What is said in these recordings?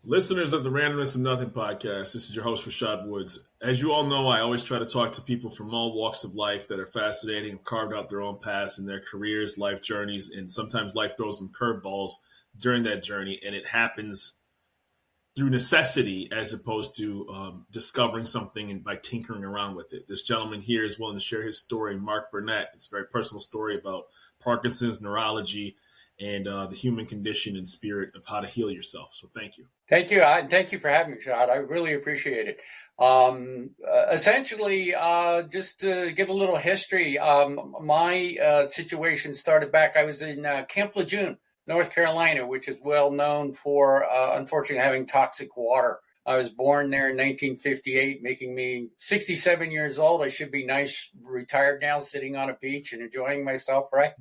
Listeners of the Randomness of Nothing podcast, this is your host, Rashad Woods. As you all know, I always try to talk to people from all walks of life that are fascinating, carved out their own paths in their careers, life journeys, and sometimes life throws them curveballs during that journey, and it happens through necessity as opposed to discovering something and by tinkering around with it. This gentleman here is willing to share his story, Mark Burnett. It's a very personal story about Parkinson's, neurology, and the human condition and spirit of how to heal yourself. So thank you. Thank you. Thank you for having me, Shad. I really appreciate it. Essentially, just to give a little history, my situation started back, I was in Camp Lejeune, North Carolina, which is well known for, unfortunately, having toxic water. I was born there in 1958, making me 67 years old. I should be nice, retired now, sitting on a beach and enjoying myself, right?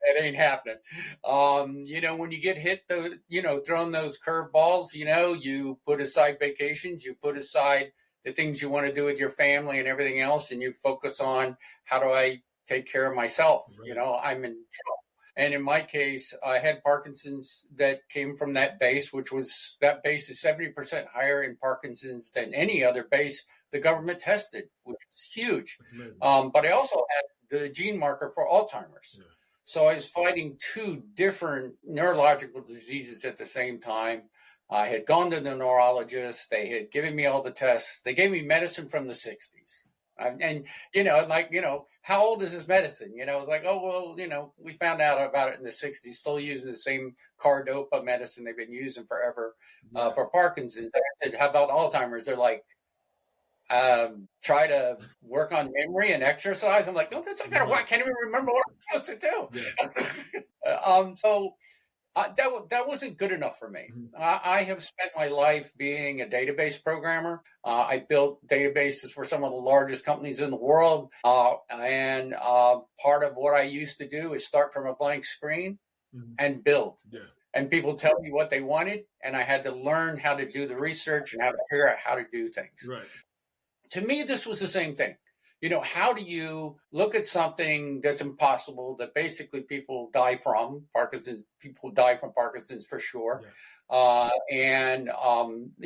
It ain't happening. When you get hit, thrown those curveballs, you put aside vacations, you put aside the things you want to do with your family and everything else, and you focus on how do I take care of myself? Right. I'm in trouble. And in my case, I had Parkinson's that came from that base, that base is 70% higher in Parkinson's than any other base the government tested, which was huge. But I also had the gene marker for Alzheimer's. Yeah. So I was fighting two different neurological diseases at the same time. I had gone to the neurologist. They had given me all the tests. They gave me medicine from the 60s. How old is this medicine? It was like, we found out about it in the 60s, still using the same cardopa medicine they've been using forever for Parkinson's. I said, how about Alzheimer's? They're like, try to work on memory and exercise. I'm like, that's not gonna work. I can't even remember what I'm supposed to do. Yeah. That wasn't good enough for me. I have spent my life being a database programmer. I built databases for some of the largest companies in the world. And part of what I used to do is start from a blank screen and build. Yeah. And people tell me what they wanted, and I had to learn how to do the research and how to figure out how to do things. Right. To me, this was the same thing. How do you look at something that's impossible, that basically people die from Parkinson's? People die from Parkinson's for sure. Yeah.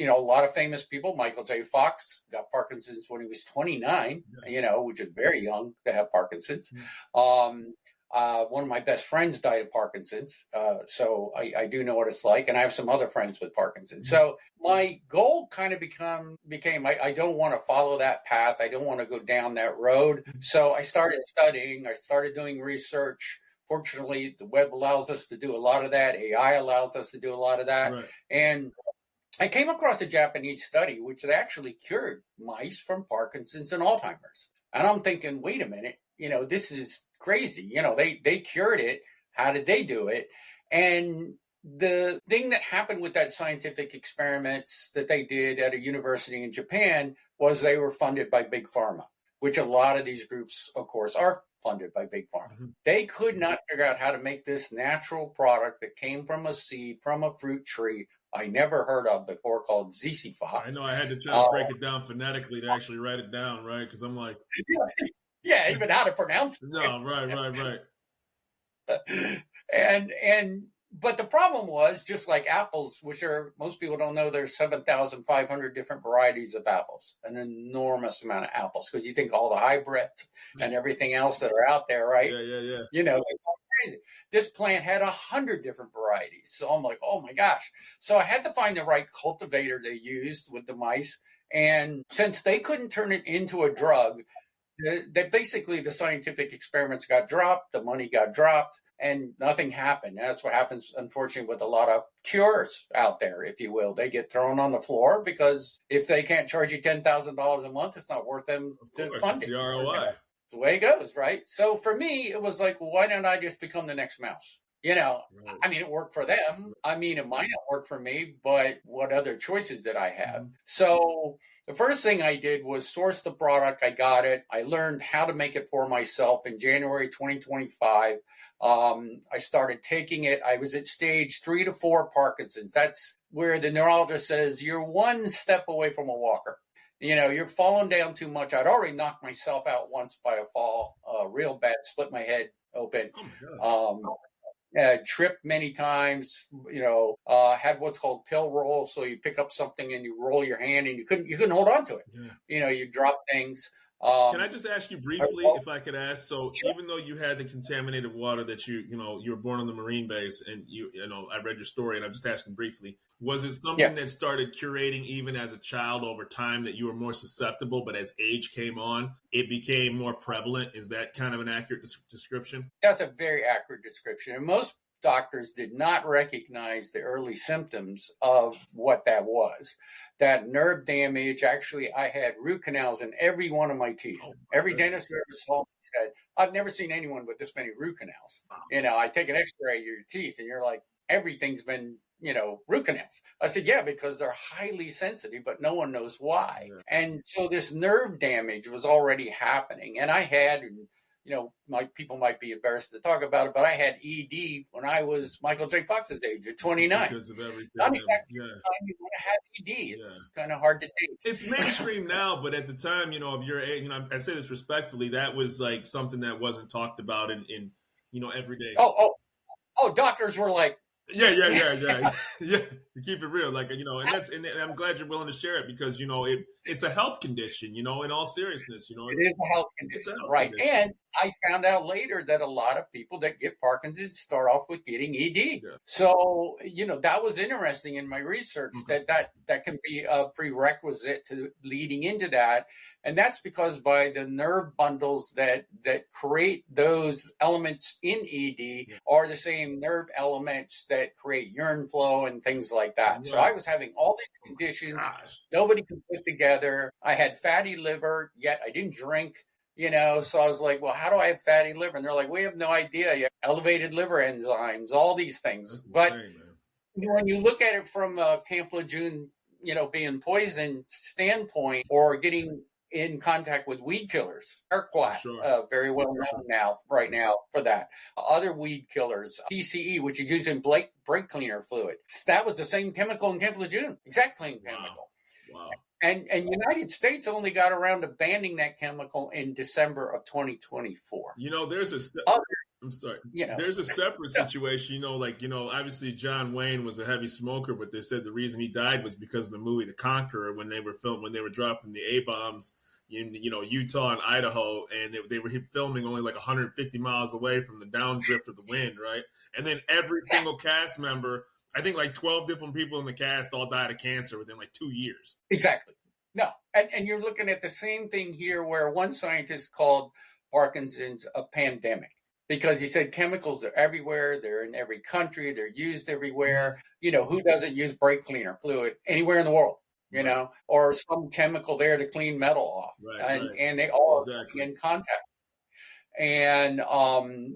A lot of famous people, Michael J. Fox got Parkinson's when he was 29, which is very young to have Parkinson's. One of my best friends died of Parkinson's, so I do know what it's like, and I have some other friends with Parkinson's. So my goal kind of became I don't want to follow that path. I don't want to go down that road. So I started studying. I started doing research. Fortunately, the web allows us to do a lot of that. AI allows us to do a lot of that. Right. And I came across a Japanese study which had actually cured mice from Parkinson's and Alzheimer's. And I'm thinking, wait a minute, this is crazy. They cured it. How did they do it? And the thing that happened with that scientific experiments that they did at a university in Japan was they were funded by Big Pharma, which a lot of these groups, of course, are funded by Big Pharma. Mm-hmm. They could not figure out how to make this natural product that came from a seed, from a fruit tree I never heard of before called Zisifat. I know I had to try to break it down phonetically to actually write it down, right? Because I'm like... Yeah, even how to pronounce it. No, right. But the problem was, just like apples, which most people don't know, there's 7,500 different varieties of apples, an enormous amount of apples, because you think all the hybrids and everything else that are out there, right? Yeah. They're crazy. This plant had 100 different varieties. So I'm like, oh my gosh. So I had to find the right cultivator they used with the mice. And since they couldn't turn it into a drug, basically the scientific experiments got dropped, the money got dropped, and nothing happened. And that's what happens, unfortunately, with a lot of cures out there, if you will. They get thrown on the floor because if they can't charge you $10,000 a month, it's not worth them to fund it. The ROI. The way it goes, right? So for me, it was like, why don't I just become the next mouse? Right. I mean, it worked for them. I mean, it might not work for me, but what other choices did I have? Mm-hmm. So the first thing I did was source the product. I got it. I learned how to make it for myself in January 2025. I started taking it. I was at stage 3 to 4 Parkinson's. That's where the neurologist says you're one step away from a walker. You're falling down too much. I'd already knocked myself out once by a fall, real bad, split my head open. Oh my God. tripped many times, had what's called pill roll. So you pick up something and you roll your hand and you couldn't hold on to it. Yeah. You drop things. Can I just ask you briefly, if I could ask? So, sure. even though you had the contaminated water that you were born on the Marine base, and I read your story, and I'm just asking briefly, was it something that started curating even as a child over time, that you were more susceptible, but as age came on, it became more prevalent? Is that kind of an accurate description? That's a very accurate description. And most doctors did not recognize the early symptoms of what that was. That nerve damage, actually, I had root canals in every one of my teeth. Every dentist who ever saw me said, I've never seen anyone with this many root canals. I take an x-ray of your teeth and you're like, everything's been, root canals. I said, yeah, because they're highly sensitive, but no one knows why. Yeah. And so this nerve damage was already happening. And I had, my people might be embarrassed to talk about it, but I had ED when I was Michael J. Fox's age at 29. Because of everything. Not exactly the time you want to have ED. It's kind of hard to do. It's mainstream now, but at the time, of your age, I say this respectfully, that was like something that wasn't talked about in every day. Oh, doctors were like, Yeah. Keep it real, and I'm glad you're willing to share it, because it's a health condition. In all seriousness, it is a health condition, right? Condition. And I found out later that a lot of people that get Parkinson's start off with getting ED. Yeah. So that was interesting in my research, that can be a prerequisite to leading into that. And that's because by the nerve bundles that create those elements in ED are the same nerve elements that create urine flow and things like that. Right. So I was having all these conditions nobody could put together. I had fatty liver, yet I didn't drink, so I was like, well, how do I have fatty liver? And they're like, we have no idea. You have elevated liver enzymes, all these things. That's insane, when you look at it from a Camp Lejeune, being poisoned standpoint, or getting in contact with weed killers, Arquat, very well known right now for that. Other weed killers, PCE, which is used in brake cleaner fluid. That was the same chemical in Camp Lejeune, exact same chemical. Wow. And United States only got around to banning that chemical in December of 2024. I'm sorry. There's a separate situation, obviously John Wayne was a heavy smoker, but they said the reason he died was because of the movie The Conqueror, when they were dropping the A-bombs in Utah and Idaho, and they were filming only like 150 miles away from the downdrift of the wind, right? And then every single cast member, I think like 12 different people in the cast, all died of cancer within like 2 years. Exactly. No, and you're looking at the same thing here, where one scientist called Parkinson's a pandemic, because he said chemicals are everywhere. They're in every country. They're used everywhere. Who doesn't use brake cleaner fluid anywhere in the world? Or some chemical there to clean metal off. And they all are in contact. And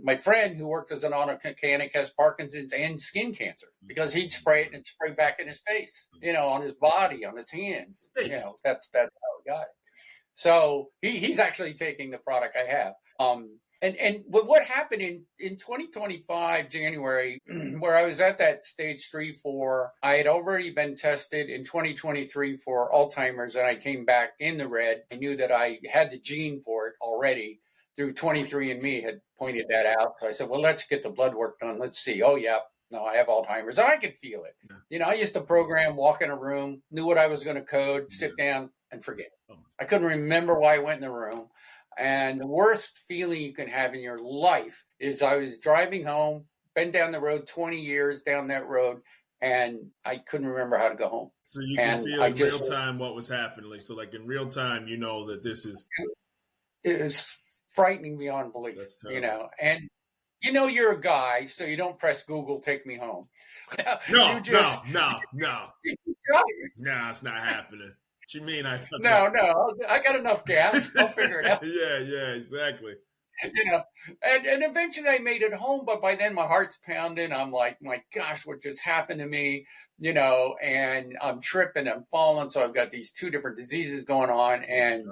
my friend who worked as an auto mechanic has Parkinson's and skin cancer, because he'd spray it and spray back in his face, on his body, on his hands. That's how he got it. So he's actually taking the product I have. And what happened in 2025, January, where I was at that stage 3-4, I had already been tested in 2023 for Alzheimer's, and I came back in the red. I knew that I had the gene for it already through 23andMe had pointed that out. So I said, well, let's get the blood work done. Let's see. Oh, yeah. No, I have Alzheimer's. And I could feel it. I used to program, walk in a room, knew what I was going to code, sit down and forget. I couldn't remember why I went in the room. And the worst feeling you can have in your life is I was driving home, been down the road 20 years down that road, and I couldn't remember how to go home. So you can see in real time what was happening. So like in real time, that this is... It was frightening beyond belief, and you're a guy, so you don't press Google, take me home. No, it's not happening. What you mean? No, I got enough gas. I'll figure it out. Yeah, exactly. And eventually I made it home, but by then my heart's pounding. I'm like, my gosh, what just happened to me? And I'm tripping, I'm falling. So I've got these two different diseases going on, and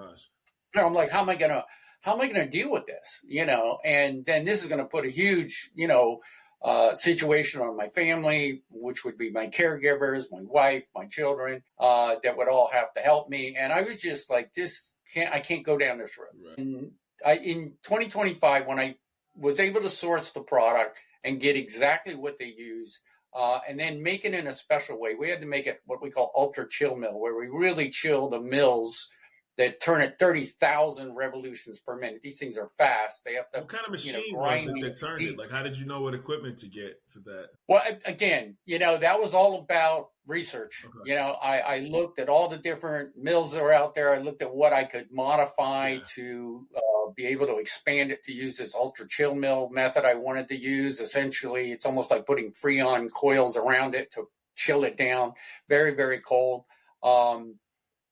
I'm like, how am I gonna deal with this? And then this is gonna put a huge, situation on my family, which would be my caregivers, my wife, my children, that would all have to help me. And I was just like, I can't go down this road. Right. And in 2025, when I was able to source the product and get exactly what they use. And then make it in a special way. We had to make it what we call ultra chill mill, where we really chill the mills that turn at 30,000 revolutions per minute. These things are fast. They have to, what kind of machine grind was it that turned it? Like, how did you know what equipment to get for that? Well, again, that was all about research. Okay. I looked at all the different mills that are out there. I looked at what I could modify to be able to expand it to use this ultra chill mill method I wanted to use. Essentially, it's almost like putting Freon coils around it to chill it down, very, very cold,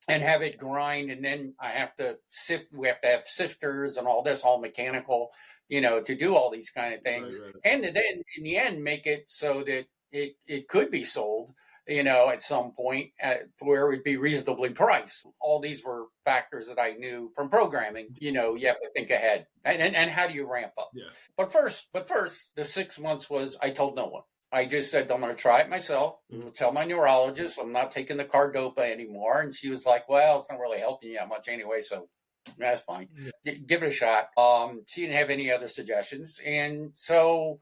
and have it grind. And then I have to sift. We have to have sifters and all this, all mechanical, to do all these kind of things. Right. And then in the end, make it so that it could be sold, at some point where it would be reasonably priced. All these were factors that I knew from programming. You have to think ahead and how do you ramp up? Yeah. But first, the 6 months was, I told no one. I just said, I'm going to try it myself. I'm going to tell my neurologist I'm not taking the cardopa anymore. And she was like, well, it's not really helping you that much anyway, so that's fine. Yeah. Give it a shot. She didn't have any other suggestions. And so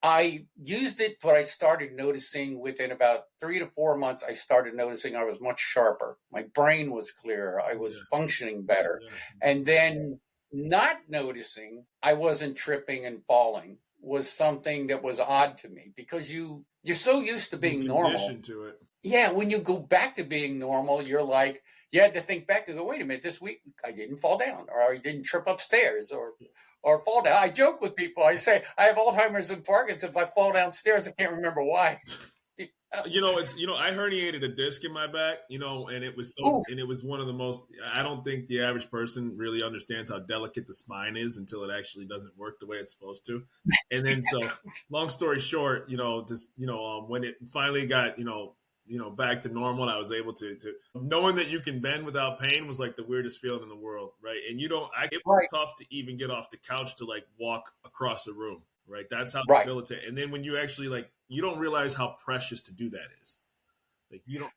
I used it, but I started noticing within about 3 to 4 months, I started noticing I was much sharper. My brain was clearer. I was functioning better. Yeah. And then not noticing I wasn't tripping and falling was something that was odd to me, because you're so used to being normal. To it. Yeah, when you go back to being normal, you're like, you had to think back and go, wait a minute, this week I didn't fall down, or I didn't trip upstairs, or fall down. I joke with people. I say, I have Alzheimer's and Parkinson. If I fall downstairs, I can't remember why. I herniated a disc in my back, and it was and it was one of the most, I don't think the average person really understands how delicate the spine is until it actually doesn't work the way it's supposed to. And then, so long story short, when it finally got, back to normal, and I was able to knowing that you can bend without pain was like the weirdest feeling in the world. Right. And it was tough to even get off the couch to like walk across the room. Right. That's how debilitating. And then when you actually you don't realize how precious to do that is.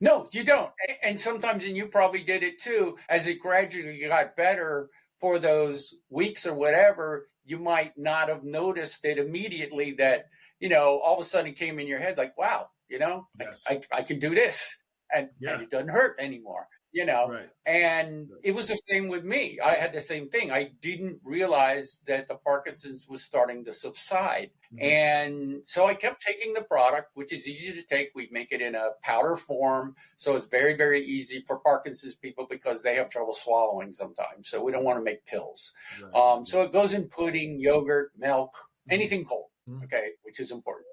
No, you don't. And sometimes, and you probably did it too, as it gradually got better for those weeks or whatever, you might not have noticed it immediately that, all of a sudden it came in your head like, wow, yes. I can do this and it doesn't hurt anymore. Right. And it was the same with me. I had the same thing. I didn't realize that the Parkinson's was starting to subside. Mm-hmm. And so I kept taking the product, which is easy to take. We make it in a powder form. So it's very, very easy for Parkinson's people because they have trouble swallowing sometimes. So we don't want to make pills. Right. So it goes in pudding, yogurt, milk, anything cold, okay, which is important.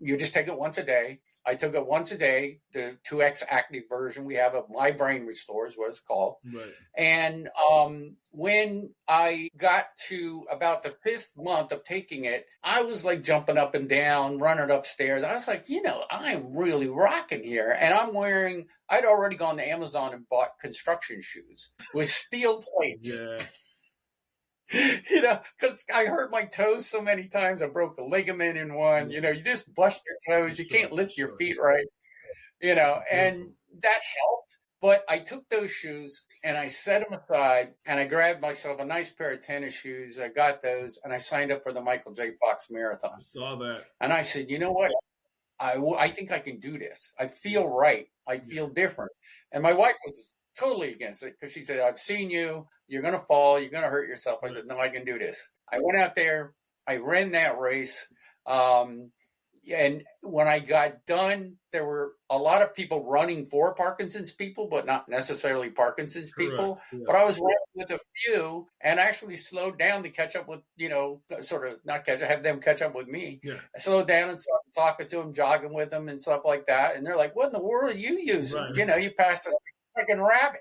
You just take it once a day. I took it once a day, the 2X active version. We have My Brain Restore is what it's called. Right. And when I got to about the 5th month of taking it, I was like jumping up and down, running upstairs. I was like, I'm really rocking here. And I'd already gone to Amazon and bought construction shoes with steel plates. Yeah. Because I hurt my toes so many times. I broke a ligament in one. You just bust your toes. You can't lift your feet right. And that helped. But I took those shoes and I set them aside and I grabbed myself a nice pair of tennis shoes. I got those and I signed up for the Michael J. Fox Marathon. I saw that. And I said, you know what? I think I can do this. I feel right. I feel different. And my wife was totally against it because she said, I've seen you. You're going to fall. You're going to hurt yourself. I said, no, I can do this. I went out there. I ran that race. And when I got done, there were a lot of people running for Parkinson's people, but not necessarily Parkinson's people. Yeah. But I was running with a few and actually slowed down to catch up with, have them catch up with me. Yeah. I slowed down and started talking to them, jogging with them and stuff like that. And they're like, what in the world are you using? Right. You passed a freaking rabbit,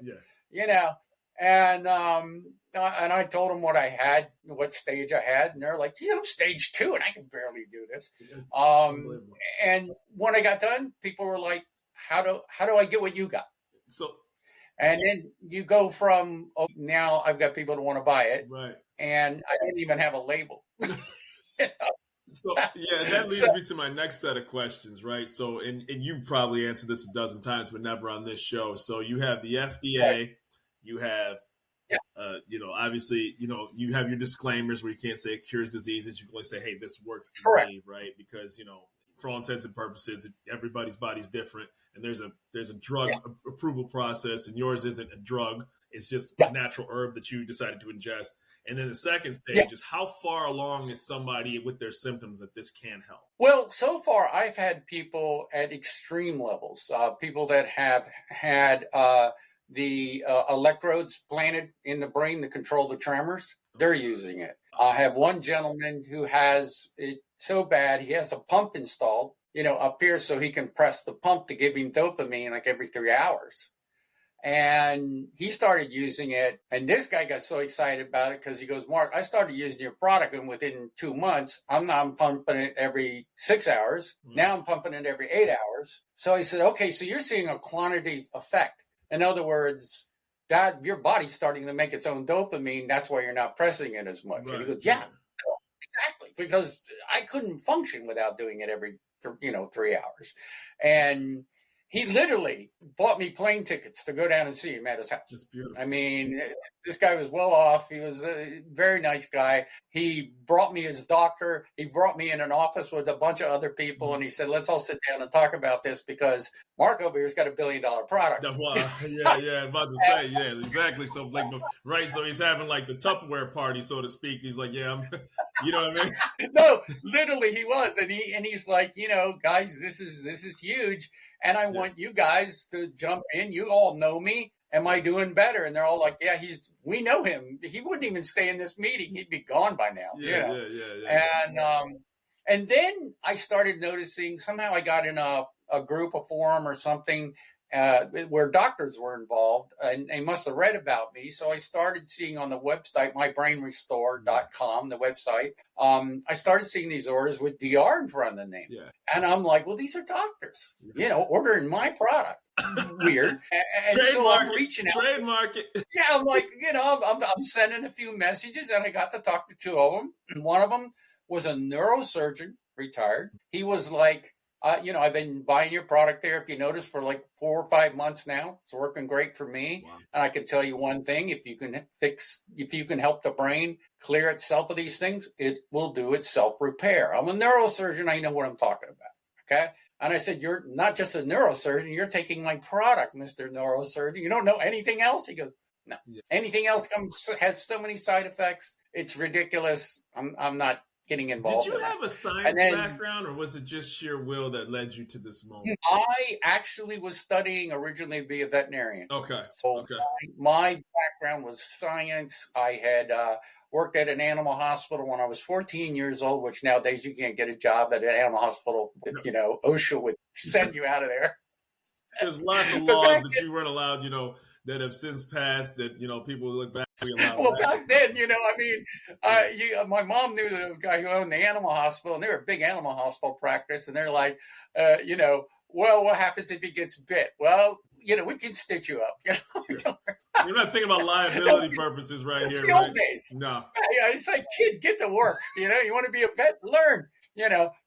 And I told them what I had, what stage I had, and they're like, I'm stage 2, and I can barely do this. And when I got done, people were like, how do I get what you got? And then you go from, now I've got people that want to buy it, right? And I didn't even have a label. So that leads me to my next set of questions, right? So, and you probably answered this a dozen times, but never on this show. So you have the FDA. Right. You have Obviously, you have your disclaimers where you can't say it cures diseases. You can only say, hey, this worked for Correct. me, right? Because, for all intents and purposes, everybody's body's different, and there's a drug approval process, and yours isn't a drug. It's just a natural herb that you decided to ingest. And then the second stage is how far along is somebody with their symptoms that this can help? Well, so far I've had people at extreme levels, people that have had the electrodes planted in the brain to control the tremors. They're using it. I have one gentleman who has it so bad, he has a pump installed, up here so he can press the pump to give him dopamine like every 3 hours. And he started using it. And this guy got so excited about it because he goes, Mark, I started using your product, and within 2 months, I'm pumping it every 6 hours. Now I'm pumping it every 8 hours. So he said, okay, so you're seeing a quantity effect. In other words, that your body's starting to make its own dopamine. That's why you're not pressing it as much. Right. And he goes, yeah, exactly. Because I couldn't function without doing it every, 3 hours. And he literally bought me plane tickets to go down and see him at his house. That's beautiful. I mean, this guy was well off. He was a very nice guy. He brought me his doctor. He brought me in an office with a bunch of other people, and he said, let's all sit down and talk about this because Mark over here's got $1 billion product. About to say, yeah, exactly. So, right, so he's having like the Tupperware party, so to speak. He's like, yeah, you know what I mean? No, literally he was. And he's like, guys, this is huge. And I want you guys to jump in. You all know me. Am I doing better? And they're all like, yeah, we know him. He wouldn't even stay in this meeting. He'd be gone by now. Yeah. And then I started noticing somehow I got in a group, a forum or something where doctors were involved, and they must have read about me. So I started seeing on the website, mybrainrestore.com, the website, I started seeing these orders with DR in front of the name. Yeah. And I'm like, well, these are doctors, ordering my product. Weird. And so I'm reaching out. Trademark it. Yeah, I'm like, I'm sending a few messages, and I got to talk to two of them. And one of them was a neurosurgeon, retired. He was like, I've been buying your product there, if you notice, for like 4 or 5 months now. It's working great for me. Wow. And I can tell you one thing, if you can help the brain clear itself of these things, it will do its self-repair. I'm a neurosurgeon. I know what I'm talking about. Okay. And I said, you're not just a neurosurgeon. You're taking my product, Mr. Neurosurgeon. You don't know anything else? He goes, no. Yeah. Anything else has so many side effects. It's ridiculous. I'm not getting involved. Did you have a science background, or was it just sheer will that led you to this moment? I actually was studying originally to be a veterinarian. Okay. So my background was science. I had worked at an animal hospital when I was 14 years old, which nowadays you can't get a job at an animal hospital. OSHA would send you out of there. There's lots of laws that you weren't allowed, that have since passed that, people look back. Well, back then, my mom knew the guy who owned the animal hospital, and they were a big animal hospital practice. And they're like, well, what happens if he gets bit? Well, we can stitch you up. You're not thinking about liability purposes right here. It's the old days. No. It's like, kid, get to work. You want to be a vet, learn.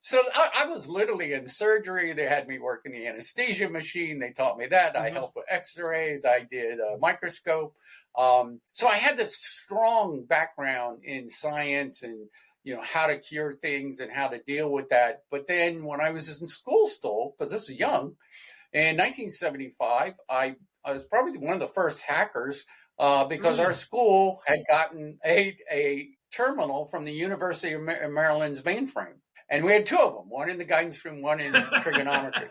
So I was literally in surgery. They had me work in the anesthesia machine. They taught me that. I helped with x-rays. I did a microscope. So I had this strong background in science and, how to cure things and how to deal with that. But then when I was in school still, because this is young, in 1975, I was probably one of the first hackers because our school had gotten a terminal from the University of Maryland's mainframe. And we had two of them, one in the guidance room, one in trigonometry.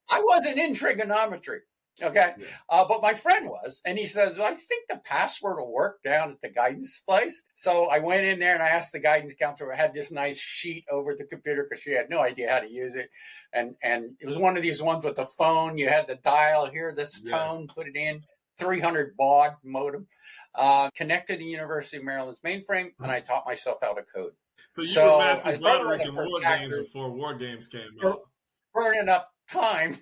I wasn't in trigonometry. Okay. Yeah. But my friend was, and he says, I think the password will work down at the guidance place. So I went in there and I asked the guidance counselor. I had this nice sheet over the computer because she had no idea how to use it. And it was one of these ones with the phone. You had the dial, hear this tone, put it in, 300 baud modem, connected to the University of Maryland's mainframe. And I taught myself how to code. So were Matthew Broderick in War Games before War Games came out. Burning up time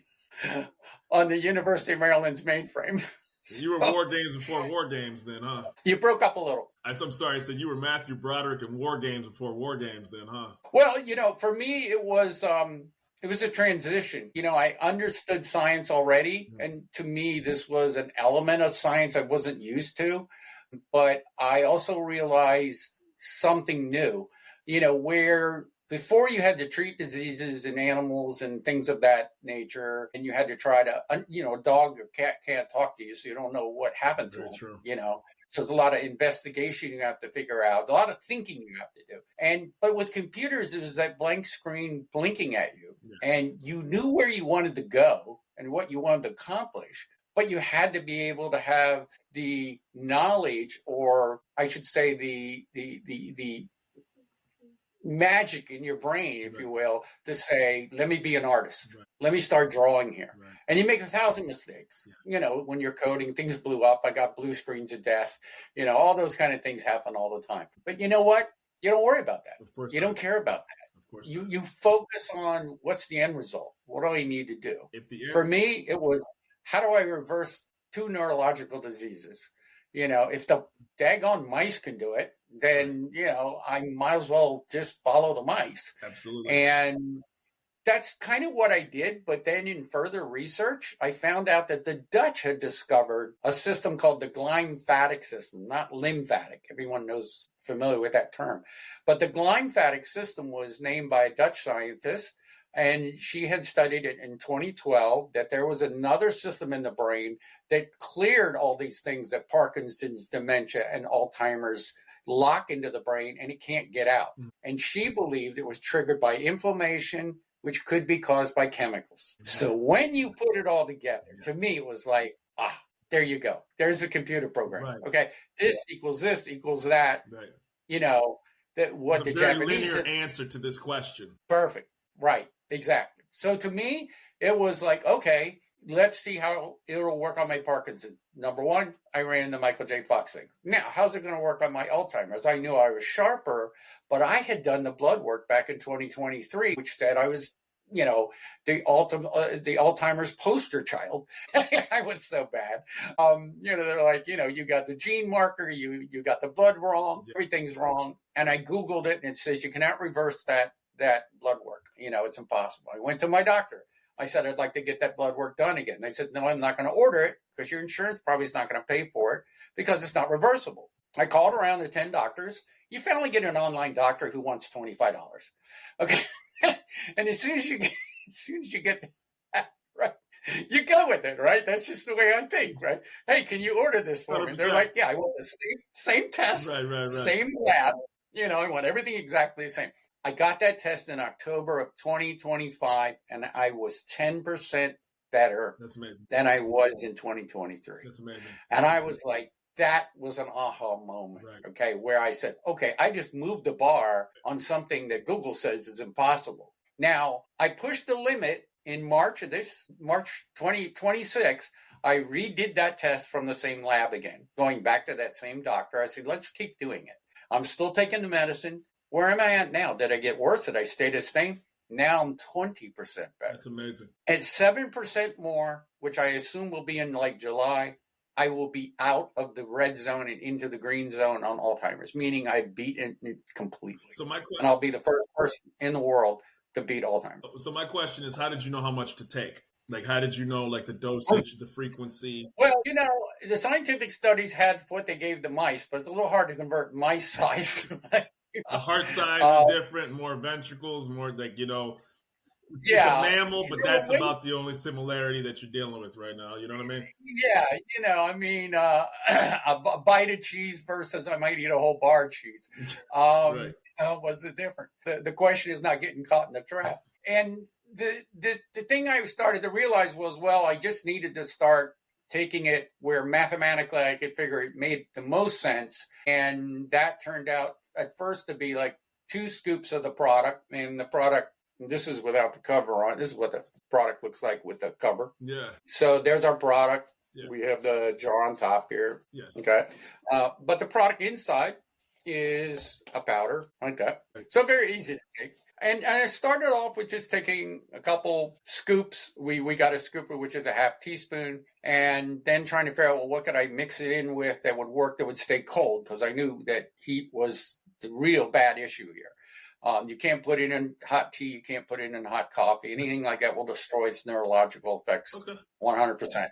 on the University of Maryland's mainframe. You were War Games before War Games then, huh? You broke up a little. I'm sorry. I said you were Matthew Broderick in War Games before War Games then, huh? Well, for me, it was a transition. I understood science already. And to me, this was an element of science I wasn't used to. But I also realized something new, where before you had to treat diseases in animals and things of that nature, and you had to try to, a dog or cat can't talk to you, so you don't know what happened to them, true. So there's a lot of investigation you have to figure out, a lot of thinking you have to do. But with computers, it was that blank screen blinking at you, and you knew where you wanted to go and what you wanted to accomplish. But you had to be able to have the knowledge, or I should say the magic in your brain, if you will, to say, let me be an artist. Let me start drawing here. And you make 1,000 mistakes. When you're coding, things blew up. I got blue screens of death. All those kind of things happen all the time. But you know what? You don't worry about that. Of course you don't care about that. Of course you focus on what's the end result. What do I need to do? For me, it was, how do I reverse 2 neurological diseases? If the daggone mice can do it, then, I might as well just follow the mice. Absolutely. And that's kind of what I did. But then in further research, I found out that the Dutch had discovered a system called the glymphatic system, not lymphatic. Everyone knows, familiar with that term. But the glymphatic system was named by a Dutch scientist. And she had studied it in 2012, that there was another system in the brain that cleared all these things that Parkinson's, dementia, and Alzheimer's lock into the brain, and it can't get out. And she believed it was triggered by inflammation, which could be caused by chemicals. So when you put it all together, to me, it was like, there you go. There's a computer program. Right. Okay, this equals that. Right. That what it's the a very Japanese linear answer to this question. Perfect. Right. Exactly. So to me, it was like, okay, let's see how it'll work on my Parkinson. Number one, I ran into Michael J. Fox thing. Now, how's it going to work on my Alzheimer's? I knew I was sharper, but I had done the blood work back in 2023, which said I was, the Alzheimer's poster child. I was so bad. They're like, you got the gene marker, you got the blood wrong, everything's wrong. And I Googled it, and it says you cannot reverse that blood work. It's impossible. I went to my doctor. I said, I'd like to get that blood work done again. They said, no, I'm not going to order it because your insurance probably is not going to pay for it because it's not reversible. I called around to 10 doctors. You finally get an online doctor who wants $25. Okay. And as soon as you get that, right, you go with it, right? That's just the way I think, right? Hey, can you order this for 100%. Me? They're like, yeah, I want the same test, right. Same lab. I want everything exactly the same. I got that test in October of 2025, and I was 10% better than I was in 2023. That's amazing. And I was like, that was an aha moment, okay, where I said, okay, I just moved the bar on something that Google says is impossible. Now, I pushed the limit in March 2026. I redid that test from the same lab again, going back to that same doctor. I said, let's keep doing it. I'm still taking the medicine. Where am I at now? Did I get worse? Did I stay the same? Now I'm 20% better. That's amazing. At 7% more, which I assume will be in like July, I will be out of the red zone and into the green zone on Alzheimer's, meaning I've beaten it completely. And I'll be the first person in the world to beat Alzheimer's. So my question is, how did you know how much to take? Like, how did you know, like, the dosage, the frequency? Well, the scientific studies had what they gave the mice, but it's a little hard to convert mice size to the heart size is different, more ventricles, more like, it's a mammal, but that's about the only similarity that you're dealing with right now. You know what I mean? Yeah. A bite of cheese versus I might eat a whole bar of cheese. Right. What's the difference? The question is not getting caught in the trap. And the thing I started to realize was, well, I just needed to start taking it where mathematically I could figure it made the most sense. And that turned out at first to be like 2 scoops of the product. And the product, this is without the cover on. This is what the product looks like with the cover. Yeah. So there's our product. Yeah. We have the jar on top here. Yes. Okay. But the product inside is a powder like that. So very easy to take. And I started off with just taking a couple scoops. We got a scooper, which is a half teaspoon, and then trying to figure out, well, what could I mix it in with that would work, that would stay cold? Because I knew that heat was the real bad issue here. You can't put it in hot tea. You can't put it in hot coffee. Anything like that will destroy its neurological effects 100%.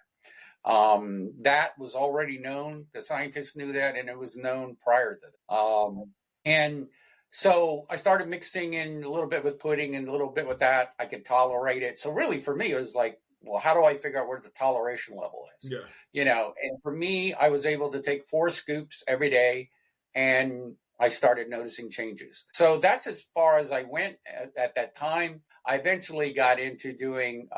That was already known. The scientists knew that, and it was known prior to that. And so I started mixing in a little bit with pudding and a little bit with that. I could tolerate it. So really for me, it was like, well, how do I figure out where the toleration level is? Yeah. And for me, I was able to take 4 scoops every day, and I started noticing changes. So that's as far as I went at that time. I eventually got into doing,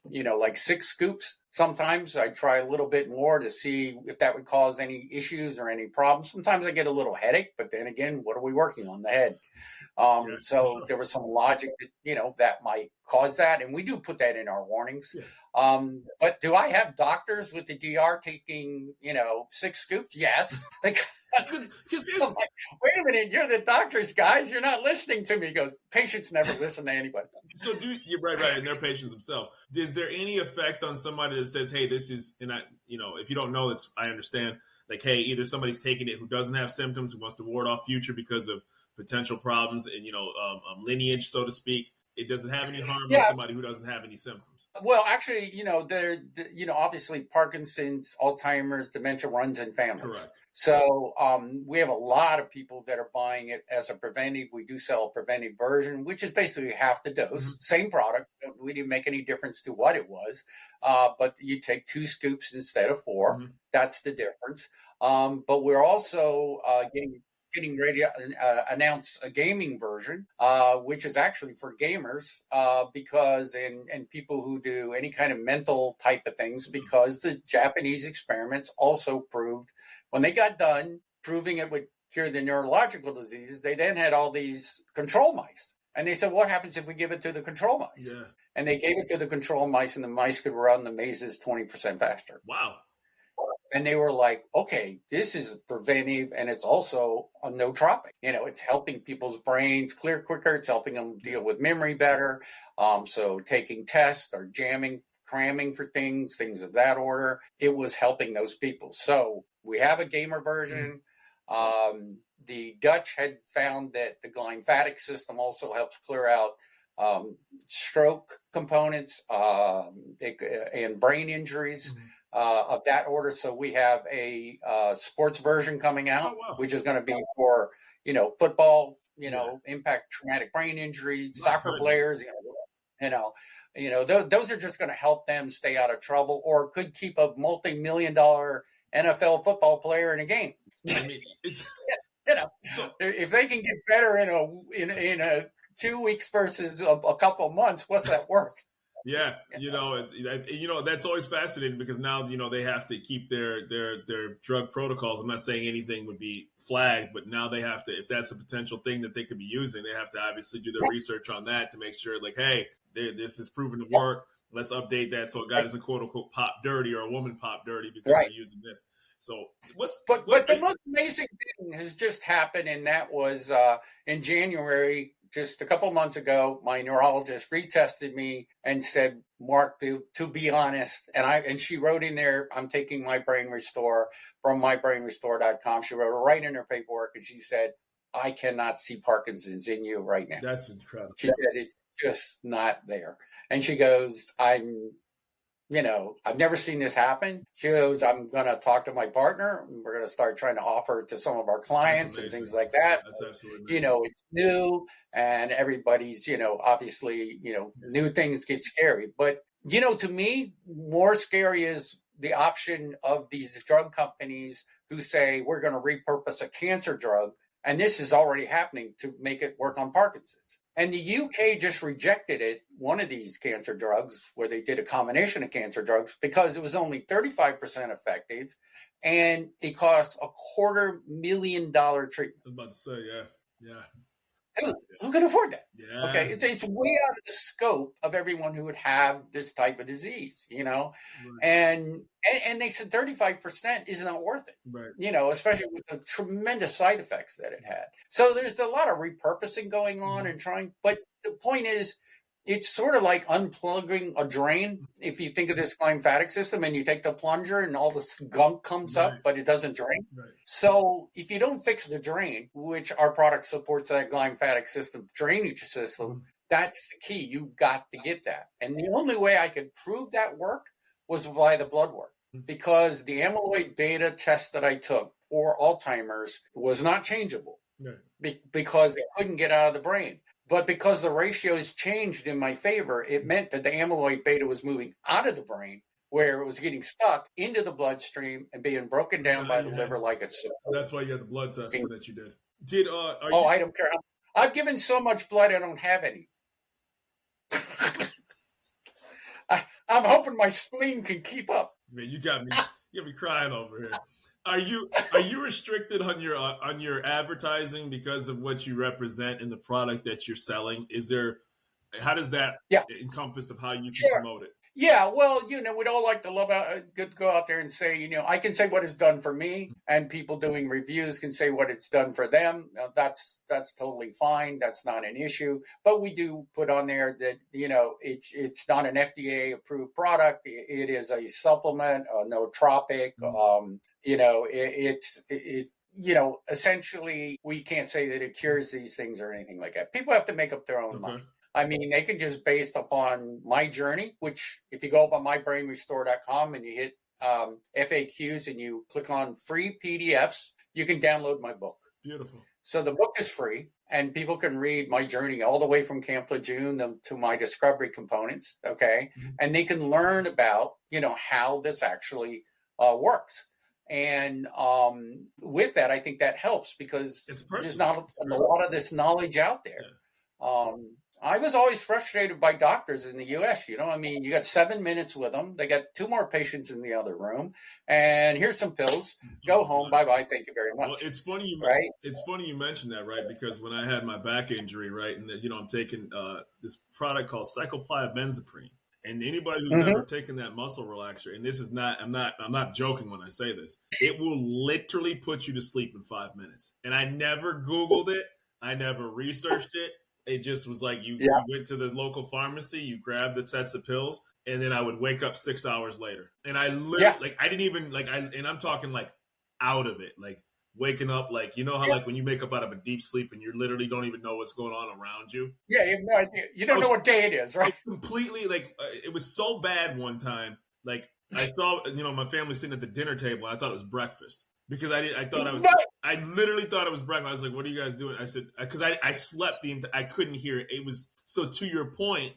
like 6 scoops. Sometimes I try a little bit more to see if that would cause any issues or any problems. Sometimes I get a little headache, but then again, what are we working on? The head. So there was some logic that, that might cause that. And we do put that in our warnings. Yeah. But do I have doctors with the DR taking, 6 scoops? Yes. I'm like, wait a minute, you're the doctors, guys. You're not listening to me. He goes, patients never listen to anybody. So you're right, and they're patients themselves. Is there any effect on somebody that says, hey, this is, and if you don't know, I understand, like, hey, either somebody's taking it who doesn't have symptoms, who wants to ward off future because of potential problems and, lineage, so to speak. It doesn't have any harm to somebody who doesn't have any symptoms. Well, actually, obviously Parkinson's, Alzheimer's, dementia runs in families. Correct. So we have a lot of people that are buying it as a preventive. We do sell a preventive version, which is basically half the dose, same product. We didn't make any difference to what it was, but you take 2 scoops instead of 4. That's the difference. But we're also getting ready to announce a gaming version, which is actually for gamers, because and people who do any kind of mental type of things, because the Japanese experiments also proved, when they got done proving it would cure the neurological diseases, they then had all these control mice. And they said, what happens if we give it to the control mice? Yeah. And they gave it to the control mice, and the mice could run the mazes 20% faster. Wow. And they were like, okay, this is preventive, and it's also a nootropic. It's helping people's brains clear quicker. It's helping them deal with memory better. So taking tests or cramming for things of that order, it was helping those people. So we have a gamer version. The Dutch had found that the glymphatic system also helps clear out stroke components and brain injuries. Of that order. So we have a sports version coming out, which is going to be for, football, impact traumatic brain injury, soccer players, those are just going to help them stay out of trouble, or could keep a multi-million-dollar NFL football player in a game. I mean, if they can get better in a 2 weeks versus a couple of months, what's that worth? Yeah, that's always fascinating, because now, they have to keep their drug protocols. I'm not saying anything would be flagged, but now they have to, if that's a potential thing that they could be using, they have to obviously do their research on that to make sure, like, hey, this is proven to work. Let's update that so a guy doesn't quote unquote pop dirty, or a woman pop dirty because they're using this. So but the most amazing thing has just happened, and that was in January. Just a couple of months ago, my neurologist retested me and said, Mark, to be honest, and she wrote in there, I'm taking my Brain Restore from mybrainrestore.com. She wrote it right in her paperwork, and she said, I cannot see Parkinson's in you right now. That's incredible. She said, it's just not there. And she goes, I've never seen this happen. She goes, I'm going to talk to my partner. And we're going to start trying to offer it to some of our clients and things like that. That's absolutely amazing. It's new, and everybody's, obviously, new things get scary. But, to me, more scary is the option of these drug companies who say, we're going to repurpose a cancer drug. And this is already happening to make it work on Parkinson's. And the UK just rejected it, one of these cancer drugs, where they did a combination of cancer drugs, because it was only 35% effective, and it costs $250,000 treatment. I was about to say, yeah. Who can afford that? Yeah. Okay, it's way out of the scope of everyone who would have this type of disease, Right. And they said 35% is not worth it, right. Especially with the tremendous side effects that it had. So there's a lot of repurposing going on and trying, but the point is, it's sort of like unplugging a drain. If you think of this glymphatic system and you take the plunger and all this gunk comes up, but it doesn't drain. Right. So if you don't fix the drain, which our product supports that glymphatic system, drainage system, that's the key. You've got to get that. And the only way I could prove that worked was by the blood work, because the amyloid beta test that I took for Alzheimer's was not changeable because it couldn't get out of the brain. But because the ratios changed in my favor, it meant that the amyloid beta was moving out of the brain, where it was getting stuck into the bloodstream and being broken down by the liver like it's supposed. That's why you had the blood test that you did. I don't care. I've given so much blood, I don't have any. I'm hoping my spleen can keep up. Man, you got me crying over here. Are you restricted on your advertising because of what you represent in the product that you're selling? How does that encompass of how you can promote it? Yeah, well, we'd all like to go out there and say, I can say what it's done for me, and people doing reviews can say what it's done for them. That's totally fine. That's not an issue. But we do put on there that, it's not an FDA approved product. It is a supplement, a nootropic. Essentially we can't say that it cures these things or anything like that. People have to make up their own mind. I mean, they can just based upon my journey, which if you go up on mybrainrestore.com and you hit FAQs and you click on free PDFs, you can download my book. Beautiful. So the book is free and people can read my journey all the way from Camp Lejeune to my discovery components. Okay. Mm-hmm. And they can learn about, how this actually works. And with that, I think that helps because there's not a lot of this knowledge out there. Yeah. I was always frustrated by doctors in the U.S. You got 7 minutes with them. They got 2 more patients in the other room, and here's some pills. Go home. Bye-bye. Thank you very much. Well, it's funny you mentioned that, right? Because when I had my back injury, right, and I'm taking this product called cyclopiobenzaprine, and anybody who's ever taken that muscle relaxer, and this is not, I'm not joking when I say this, it will literally put you to sleep in 5 minutes. And I never Googled it. I never researched it. It just was like you went to the local pharmacy, you grabbed the sets of pills, and then I would wake up 6 hours later. And I literally, I didn't even, and I'm talking out of it, waking up, how when you wake up out of a deep sleep and you literally don't even know what's going on around you. Yeah, you have no idea. You don't know what day it is, right? Completely, it was so bad one time. I saw, my family sitting at the dinner table, and I thought it was breakfast. Because I literally thought it was breakfast. I was like, what are you guys doing? I said, because I slept I couldn't hear it. It was, so to your point,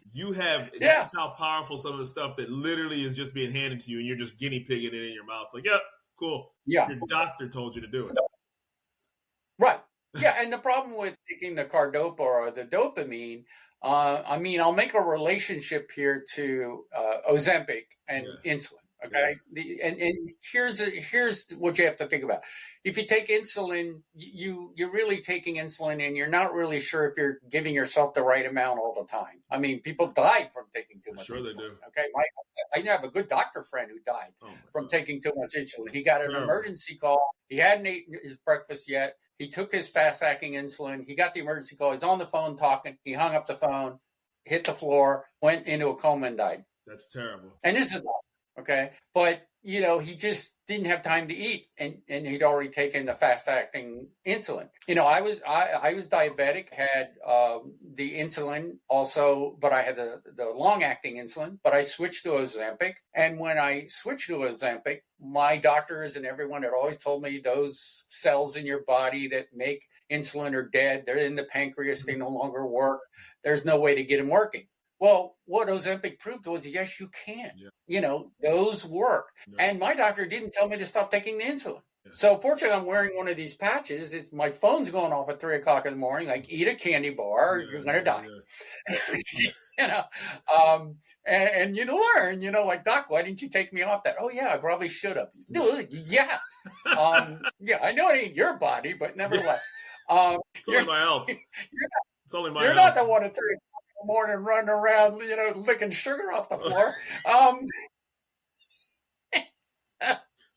that's how powerful some of the stuff that literally is just being handed to you and you're just guinea pigging it in your mouth. Yep, cool. Yeah. Your doctor told you to do it. Right. Yeah. And the problem with taking the cardopa or the dopamine, I'll make a relationship here to Ozempic and insulin. Okay. Yeah. And here's what you have to think about. If you take insulin, you're really taking insulin and you're not really sure if you're giving yourself the right amount all the time. People died from taking too much insulin. They do. Okay. I have a good doctor friend who died from taking too much insulin. He got an emergency call. He hadn't eaten his breakfast yet. He took his fast-acting insulin. He got the emergency call. He's on the phone talking. He hung up the phone, hit the floor, went into a coma and died. That's terrible. And this is okay. But, he just didn't have time to eat and he'd already taken the fast acting insulin. I was diabetic, had the insulin also, but I had the long acting insulin, but I switched to Ozempic. And when I switched to Ozempic, my doctors and everyone had always told me those cells in your body that make insulin are dead. They're in the pancreas. They no longer work. There's no way to get them working. Well, what Ozempic proved was, yes, you can. Yeah. Those work. Yeah. And my doctor didn't tell me to stop taking the insulin. Yeah. So fortunately, I'm wearing one of these patches. My phone's going off at 3:00 in the morning. Eat a candy bar, you're going to die. Yeah. And you learn, Doc, why didn't you take me off that? Oh, yeah, I probably should have. Yeah. I know it ain't your body, but nevertheless. It's only my health. It's only my health. You're not the one at 3:00 in the morning running around, licking sugar off the floor.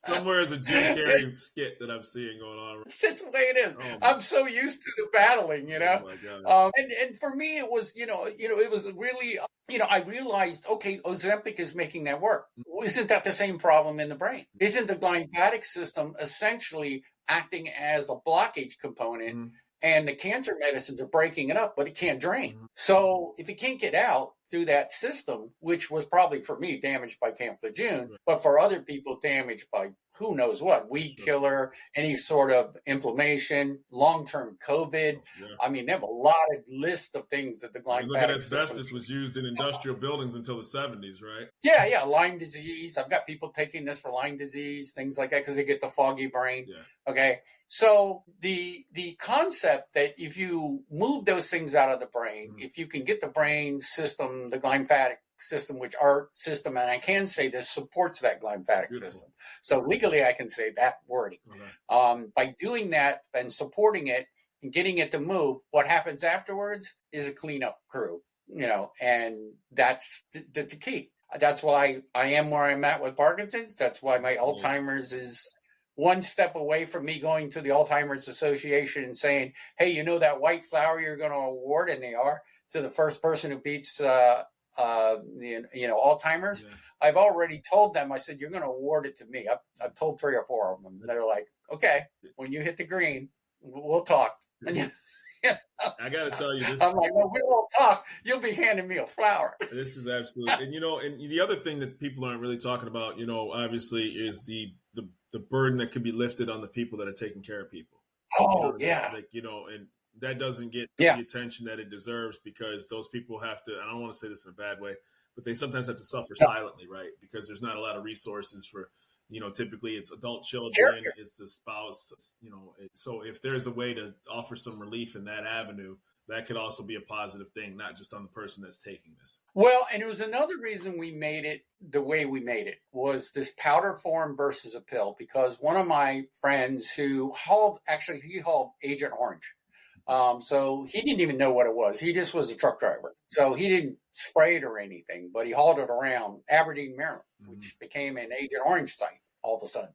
Somewhere is a Jim Carrey skit that I'm seeing going on. It's the way it is. I'm so used to the battling, Oh my God. And for me, it was, it was really, I realized, okay, Ozempic is making that work. Isn't that the same problem in the brain? Isn't the glymphatic system essentially acting as a blockage component? Mm-hmm. And the cancer medicines are breaking it up, but it can't drain. So if it can't get out through that system, which was probably for me damaged by Camp Lejeune, but for other people damaged by who knows what, weed killer, any sort of inflammation, long-term COVID. I mean, they have a lot of list of things that the glymphatic look at system asbestos was used in industrial buildings until the 70s, right? Yeah, Lyme disease. I've got people taking this for Lyme disease, things like that, because they get the foggy brain. Okay, so the concept that if you move those things out of the brain, if you can get the brain system, the glymphatic system, which our system, and I can say this supports that glymphatic system. So legally, I can say that wording. By doing that and supporting it and getting it to move, what happens afterwards is a cleanup crew, and that's the key. That's why I am where I'm at with Parkinson's. That's why my Alzheimer's is one step away from me going to the Alzheimer's Association and saying, hey, that white flower you're going to award, and they are, to the first person who beats Alzheimer's. I've already told them, I said, you're going to award it to me. I've told 3 or 4 of them. And they're like, okay, when you hit the green, we'll talk. And I got to tell you this. I'm like, well, we won't talk. You'll be handing me a flower. This is absolutely, and the other thing that people aren't really talking about, obviously, is the burden that can be lifted on the people that are taking care of people. And that doesn't get the attention that it deserves, because those people have to, I don't want to say this in a bad way, but they sometimes have to suffer silently, right? Because there's not a lot of resources for, typically it's adult children, it's the spouse, so if there's a way to offer some relief in that avenue, that could also be a positive thing, not just on the person that's taking this. Well, and it was another reason we made it the way we made it, was this powder form versus a pill, because one of my friends who hauled Agent Orange. So he didn't even know what it was. He just was a truck driver. So he didn't spray it or anything, but he hauled it around Aberdeen, Maryland, which became an Agent Orange site all of a sudden,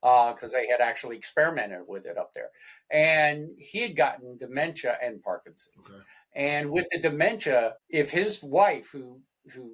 because they had actually experimented with it up there. And he had gotten dementia and Parkinson's. And with the dementia, if his wife, who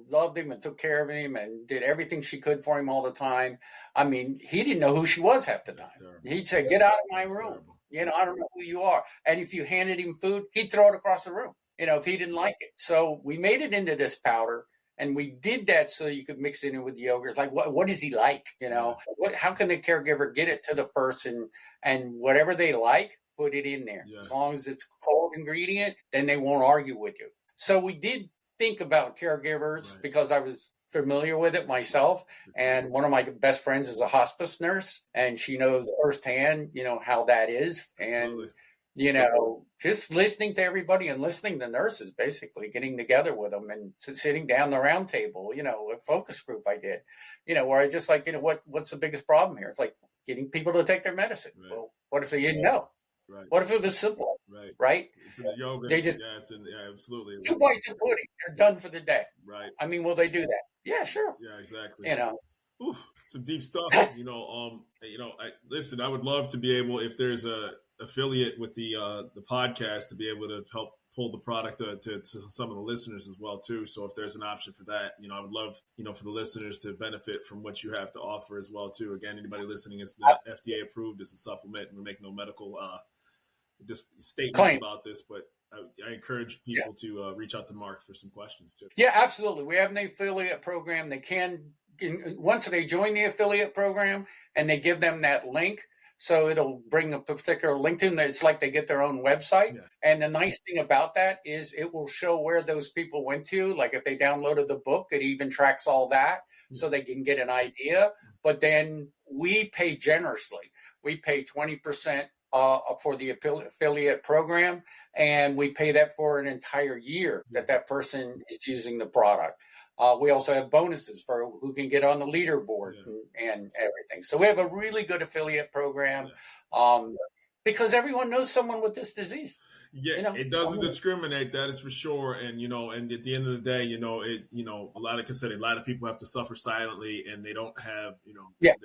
loved him and took care of him and did everything she could for him all the time, I mean, he didn't know who she was half the time. He'd say, get out of my room. I don't know who you are. And if you handed him food, he'd throw it across the room, if he didn't like it. So we made it into this powder, and we did that so you could mix it in with yogurt. It's like, what is he like? How can the caregiver get it to the person, and whatever they like, put it in there. As long as it's a cold ingredient, then they won't argue with you. So we did think about caregivers, because I was familiar with it myself. And one of my best friends is a hospice nurse, and she knows firsthand, how that is. And, just listening to everybody and listening to nurses, basically getting together with them and sitting down the round table, a focus group I did, where I just like, what's the biggest problem here? It's like getting people to take their medicine. Well, what if they didn't know? What if it was simple? Right? It's in the yogurt. They just, absolutely. 2 bites of pudding, they're done for the day. Right. I mean, will they do that? Yeah, sure. Yeah, exactly. Oof, some deep stuff. Listen, I would love to be able, if there's a affiliate with the podcast, to be able to help pull the product to some of the listeners as well too. So if there's an option for that, I would love, for the listeners to benefit from what you have to offer as well too. Again, anybody listening, it's not FDA approved. It's a supplement, and we make no medical statements about this, but I encourage people to reach out to Mark for some questions too. Yeah, absolutely. We have an affiliate program. They once they join the affiliate program and they give them that link, so it'll bring a particular link to them. It's like they get their own website. And the nice thing about that is it will show where those people went to. Like if they downloaded the book, it even tracks all that so they can get an idea. But then we pay generously. We pay 20% for the affiliate program, and we pay that for an entire year that person is using the product. We also have bonuses for who can get on the leaderboard and everything. So we have a really good affiliate program because everyone knows someone with this disease. It doesn't discriminate, that is for sure. And, and at the end of the day, a lot of people have to suffer silently, and they don't have, they're,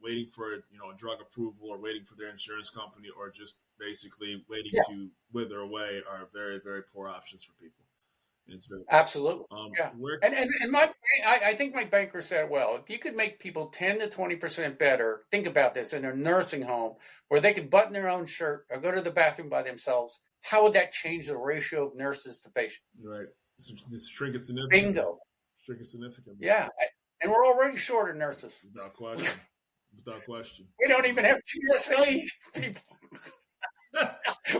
waiting for, a drug approval or waiting for their insurance company, or just basically waiting to wither away, are very, very poor options for people. It's very absolutely. And I think my banker said, well, if you could make people 10 to 20% better, think about this, in a nursing home where they could button their own shirt or go to the bathroom by themselves, how would that change the ratio of nurses to patients? Right. It's shrinking significantly. Bingo. Shrinking significantly. Yeah. And we're already short of nurses. Without question. Without question. We don't even have GSAs, people.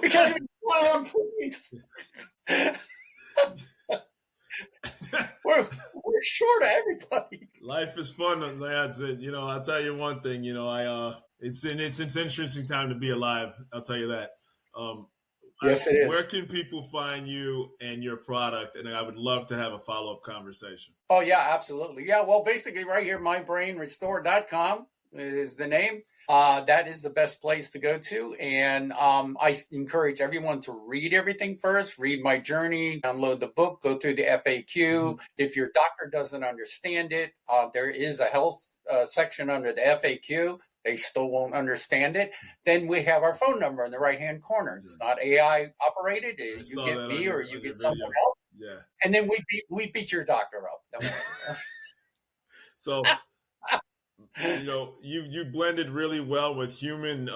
We can't even fly on planes. we're short of everybody. Life is fun, lads. You know, I'll tell you one thing. You know, it's an interesting time to be alive. I'll tell you that. Yes, it is. Where can people find you and your product? And I would love to have a follow-up conversation. Oh, yeah, absolutely. Yeah, well, basically right here, mybrainrestore.com is the name. That is the best place to go to. And I encourage everyone to read everything first, read my journey, download the book, go through the FAQ. Mm-hmm. If your doctor doesn't understand it, there is a health section under the FAQ. They still won't understand it. Then we have our phone number in the right-hand corner. It's not AI operated. You get me or you get someone else. Yeah. And then we beat your doctor up. Don't worry. So, you know, you blended really well with human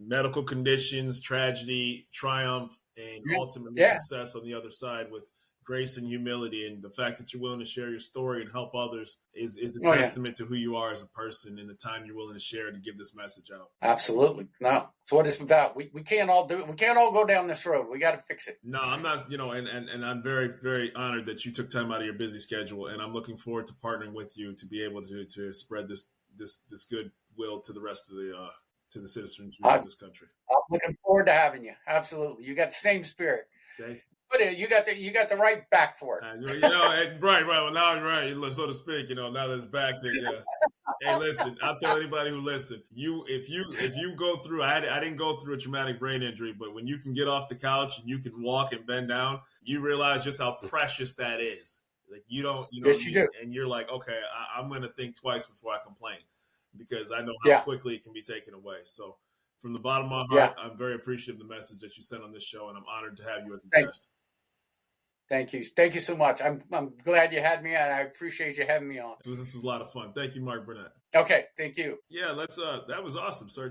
medical conditions, tragedy, triumph, and ultimately success on the other side with grace and humility. And the fact that you're willing to share your story and help others is a testament to who you are as a person and the time you're willing to share to give this message out. Absolutely. No, it's what it's about. We can't all do it. We can't all go down this road. We got to fix it. No, I'm not, you know, and I'm very, very honored that you took time out of your busy schedule. And I'm looking forward to partnering with you to be able to spread this goodwill to the rest of to the citizens of this country. I'm looking forward to having you. Absolutely. You got the same spirit. Okay. But you got the right back for it. You know, right. Well, now you're right, so to speak. You know, now that it's back to Hey, listen, I'll tell anybody who listens. If you go through, I didn't go through a traumatic brain injury, but when you can get off the couch and you can walk and bend down, you realize just how precious that is. Like you do, and you're like, okay, I'm going to think twice before I complain because I know how quickly it can be taken away. So, from the bottom of my heart, I'm very appreciative of the message that you sent on this show, and I'm honored to have you as a guest. Thank you. Thank you so much. I'm glad you had me, and I appreciate you having me on. This was a lot of fun. Thank you, Mark Burnett. Okay. Thank you. Yeah, that was awesome, sir.